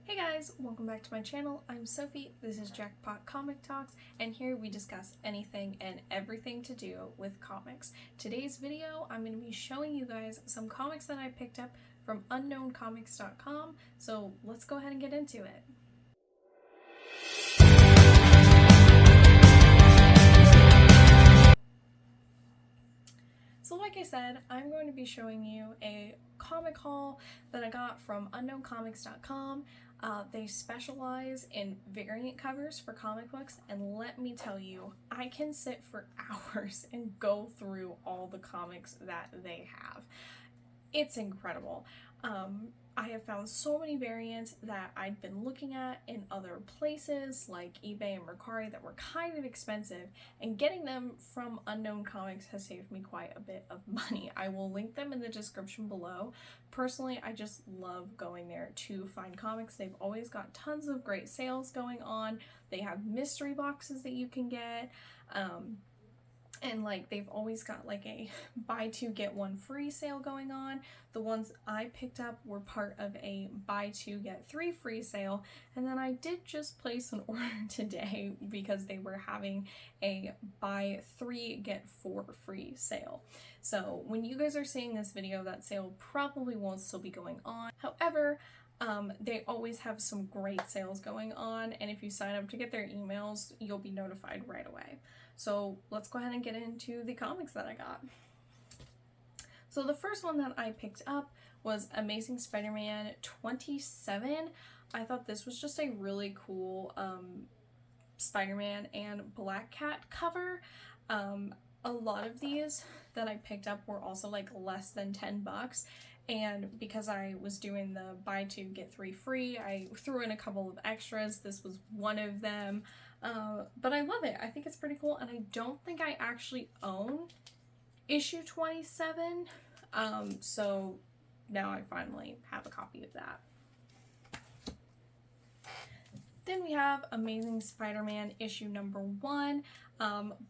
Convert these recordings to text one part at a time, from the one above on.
Hey guys, welcome back to my channel. I'm Sophie, this is Jackpot Comic Talks, and here we discuss anything and everything to do with comics. Today's video, I'm going to be showing you guys some comics that I picked up from unknowncomics.com, so let's go ahead and get into it. So like I said, I'm going to be showing you a comic haul that I got from unknowncomics.com. They specialize in variant covers for comic books, and let me tell you, I can sit for hours and go through all the comics that they have. It's incredible. I have found so many variants that I'd been looking at in other places like eBay and Mercari that were kind of expensive, and getting them from Unknown Comics has saved me quite a bit of money. I will link them in the description below. Personally, I just love going there to find comics. They've always got tons of great sales going on. They have mystery boxes that you can get. And like they've always got like a buy two get one free sale going on. The ones I picked up were part of a buy two get three free sale, and then I did just place an order today because they were having a buy three get four free sale. So when you guys are seeing this video, that sale probably won't still be going on. However, they always have some great sales going on, and if you sign up to get their emails, you'll be notified right away. So let's go ahead and get into the comics that I got. So the first one that I picked up was Amazing Spider-Man 27. I thought this was just a really cool Spider-Man and Black Cat cover. A lot of these that I picked up were also like less than 10 bucks. And because I was doing the buy two get three free, I threw in a couple of extras. This was one of them. But I love it. I think it's pretty cool, and I don't think I actually own issue 27. So now I finally have a copy of that. Then we have Amazing Spider-Man issue number 1.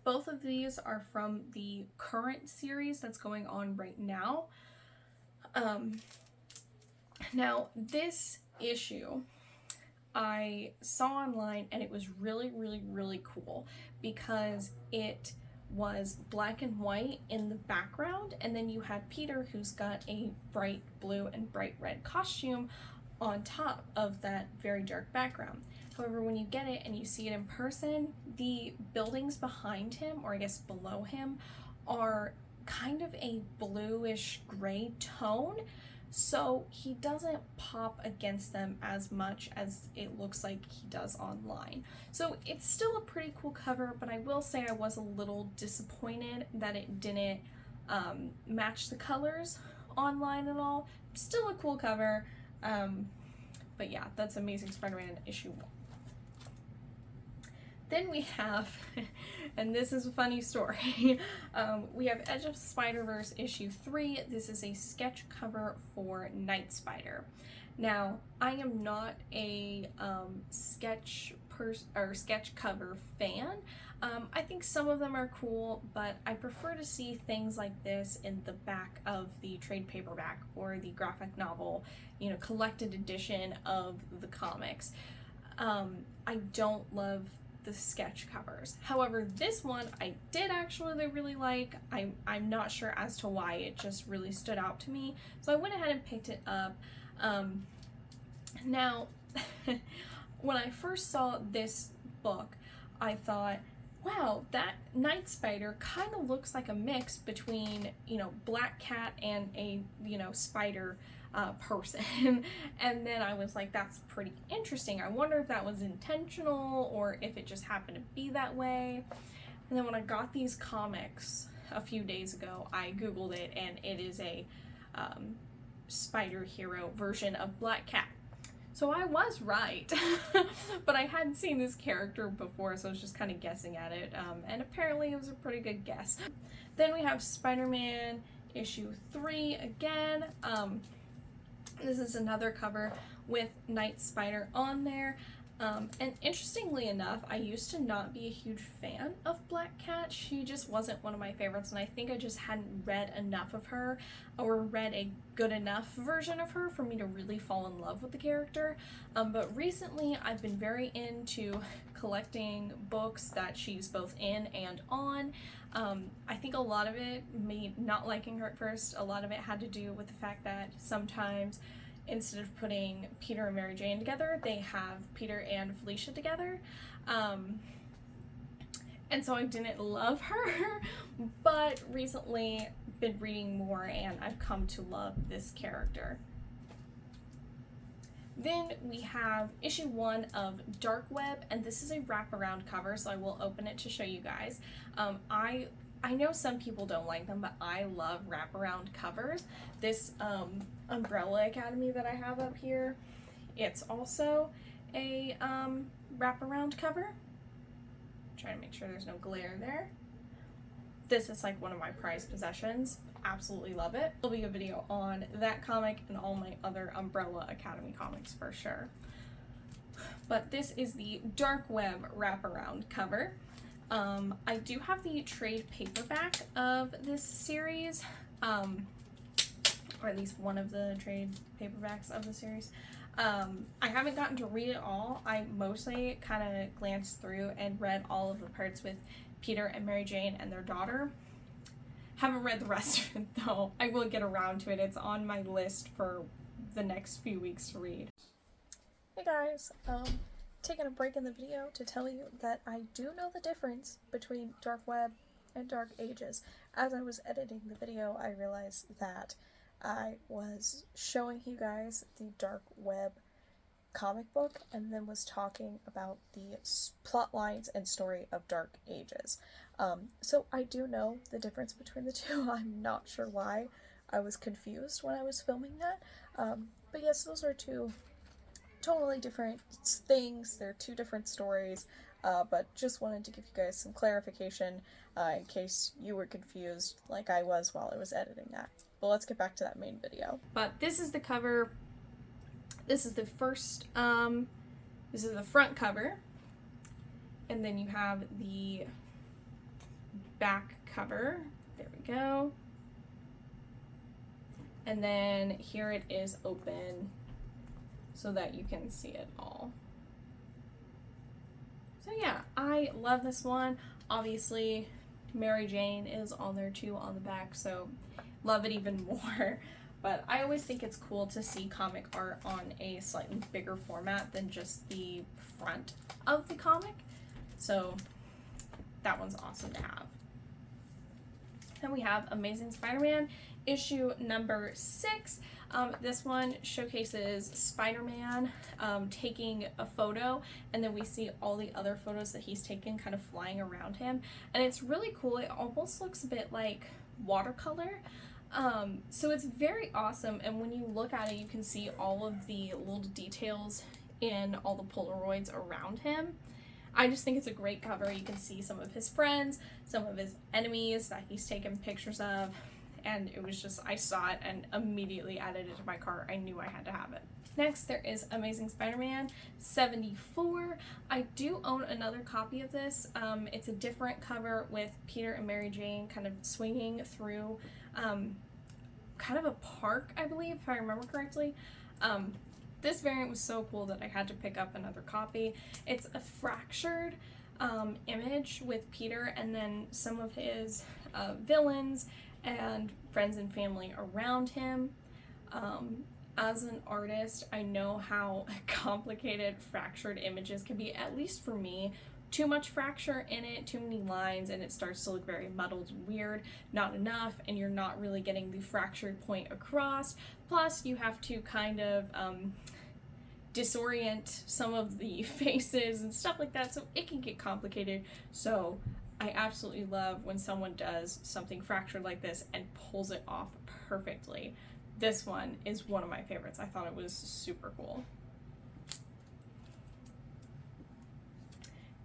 Both of these are from the current series that's going on right now. Now this issue I saw online, and it was really cool because it was black and white in the background, and then you had Peter, who's got a bright blue and bright red costume on top of that very dark background. However, when you get it and you see it in person, the buildings behind him, or I guess below him, are kind of a bluish gray tone, so he doesn't pop against them as much as it looks like he does online. So it's still a pretty cool cover, but I will say I was a little disappointed that it didn't match the colors online at all. Still a cool cover, but yeah, that's Amazing Spider-Man issue 1. Then we have, and this is a funny story, we have Edge of Spider-Verse issue 3. This is a sketch cover for Night Spider. Now, I am not a sketch cover fan. I think some of them are cool, but I prefer to see things like this in the back of the trade paperback or the graphic novel, collected edition of the comics. I don't love the sketch covers. However, this one I did actually really like. I'm not sure as to why, it just really stood out to me. So I went ahead and picked it up. Now, when I first saw this book, I thought, wow, that Night Spider kind of looks like a mix between, Black Cat and a, spider person. And then I was like, that's pretty interesting. I wonder if that was intentional or if it just happened to be that way. And then when I got these comics a few days ago, I googled it, and it is a spider hero version of Black Cat. So I was right, but I hadn't seen this character before, so I was just kind of guessing at it, and apparently it was a pretty good guess. Then we have Spider-Man issue 3 again. This is another cover with Night Spider on there. And interestingly enough, I used to not be a huge fan of Black Cat. She just wasn't one of my favorites, and I think I just hadn't read enough of her or read a good enough version of her for me to really fall in love with the character. But recently I've been very into collecting books that she's both in and on. I think a lot of it, me not liking her at first, a lot of it had to do with the fact that sometimes instead of putting Peter and Mary Jane together, they have Peter and Felicia together. And so I didn't love her, but recently been reading more and I've come to love this character. Then we have issue 1 of Dark Web, and this is a wraparound cover, so I will open it to show you guys. I know some people don't like them, but I love wraparound covers. This Umbrella Academy that I have up here, it's also a wraparound cover. Trying to make sure there's no glare there. This is like one of my prized possessions. Absolutely love it. There'll be a video on that comic and all my other Umbrella Academy comics for sure. But this is the Dark Web wraparound cover. I do have the trade paperback of this series, or at least one of the trade paperbacks of the series. I haven't gotten to read it all. I mostly kind of glanced through and read all of the parts with Peter and Mary Jane and their daughter. Haven't read the rest of it though. I will get around to it. It's on my list for the next few weeks to read. Hey guys, taking a break in the video to tell you that I do know the difference between Dark Web and Dark Ages. As I was editing the video, I realized that I was showing you guys the Dark Web comic book and then was talking about the plot lines and story of Dark Ages. So I do know the difference between the two. I'm not sure why I was confused when I was filming that. But yes, those are two totally different things. They're two different stories, but just wanted to give you guys some clarification in case you were confused like I was while I was editing that. But let's get back to that main video. But this is the cover. This is the first, this is the front cover, and then you have the back cover. There we go. And then here it is open so that you can see it all. So yeah, I love this one. Obviously, Mary Jane is on there too on the back, so love it even more. But I always think it's cool to see comic art on a slightly bigger format than just the front of the comic. So that one's awesome to have. Then we have Amazing Spider-Man issue number 6. This one showcases Spider-Man taking a photo, and then we see all the other photos that he's taken kind of flying around him. And it's really cool. It almost looks a bit like watercolor. So it's very awesome, and when you look at it, you can see all of the little details in all the Polaroids around him. I just think it's a great cover. You can see some of his friends, some of his enemies that he's taken pictures of, and it was just, I saw it and immediately added it to my cart. I knew I had to have it. Next, there is Amazing Spider-Man 74. I do own another copy of this. It's a different cover with Peter and Mary Jane kind of swinging through kind of a park, I believe, if I remember correctly. This variant was so cool that I had to pick up another copy. It's a fractured image with Peter and then some of his villains and friends and family around him. As an artist, I know how complicated fractured images can be, at least for me. Too much fracture in it, too many lines, and it starts to look very muddled and weird. Not enough, and you're not really getting the fractured point across. Plus, you have to kind of disorient some of the faces and stuff like that, so it can get complicated. So I absolutely love when someone does something fractured like this and pulls it off perfectly. This one is one of my favorites. I thought it was super cool.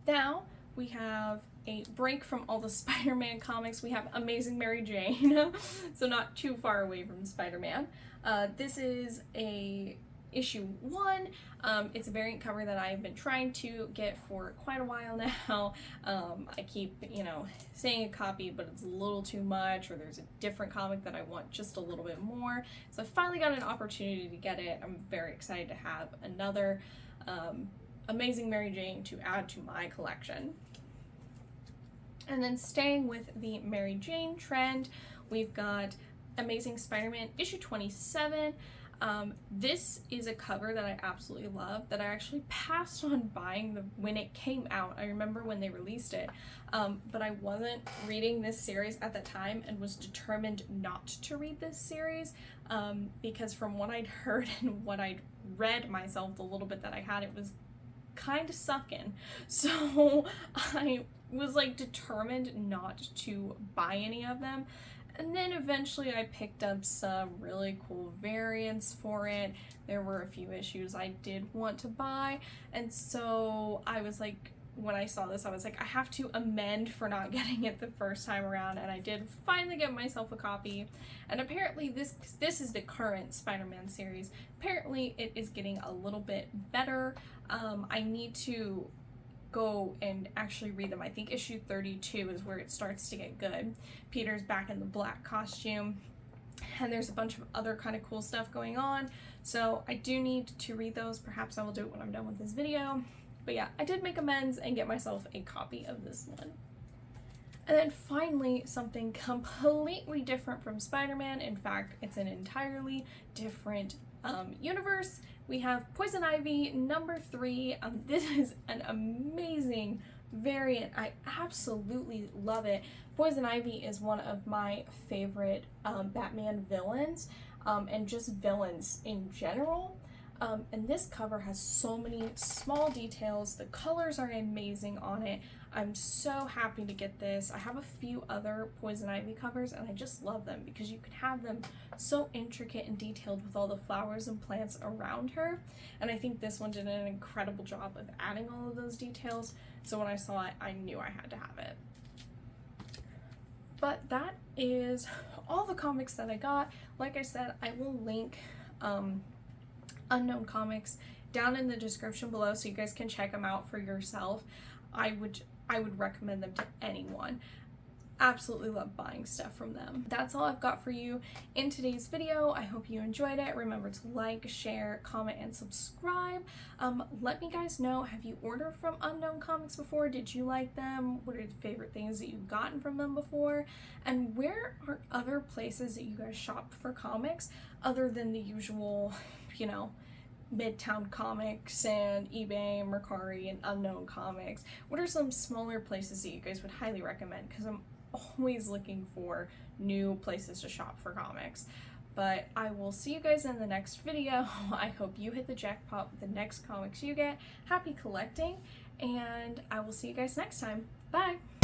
Now we have a break from all the Spider-Man comics. We have Amazing Mary Jane, so not too far away from Spider-Man. This is a issue 1. It's a variant cover that I've been trying to get for quite a while now. I keep, saying a copy, but it's a little too much, or there's a different comic that I want just a little bit more. So I finally got an opportunity to get it. I'm very excited to have another Amazing Mary Jane to add to my collection. And then staying with the Mary Jane trend, we've got Amazing Spider-Man issue 27. This is a cover that I absolutely love, that I actually passed on buying when it came out. I remember when they released it, but I wasn't reading this series at the time and was determined not to read this series because from what I'd heard and what I'd read myself, the little bit that I had, it was kind of sucking. So I was like determined not to buy any of them. And then eventually I picked up some really cool variants for it. There were a few issues I did want to buy. And so I was like, when I saw this, I was like, I have to amend for not getting it the first time around. And I did finally get myself a copy. And apparently this is the current Spider-Man series. Apparently it is getting a little bit better. I need to go and actually read them. I think issue 32 is where it starts to get good. Peter's back in the black costume, and there's a bunch of other kind of cool stuff going on. So I do need to read those. Perhaps I will do it when I'm done with this video. But yeah, I did make amends and get myself a copy of this one. And then finally, something completely different from Spider-Man. In fact, it's an entirely different universe. We have Poison Ivy number 3. This is an amazing variant. I absolutely love it. Poison Ivy is one of my favorite Batman villains, and just villains in general. And this cover has so many small details. The colors are amazing on it. I'm so happy to get this. I have a few other Poison Ivy covers and I just love them because you can have them so intricate and detailed with all the flowers and plants around her. And I think this one did an incredible job of adding all of those details. So when I saw it, I knew I had to have it. But that is all the comics that I got. Like I said, I will link Unknown Comics down in the description below so you guys can check them out for yourself. I would recommend them to anyone. Absolutely love buying stuff from them. That's all I've got for you in today's video. I hope you enjoyed it. Remember to like, share, comment, and subscribe. Let me guys know, have you ordered from Unknown Comics before? Did you like them? What are the favorite things that you've gotten from them before? And where are other places that you guys shop for comics other than the usual, Midtown Comics and eBay and Mercari and Unknown Comics? What are some smaller places that you guys would highly recommend? Because I'm always looking for new places to shop for comics. But I will see you guys in the next video. I hope you hit the jackpot with the next comics you get. Happy collecting, and I will see you guys next time. Bye!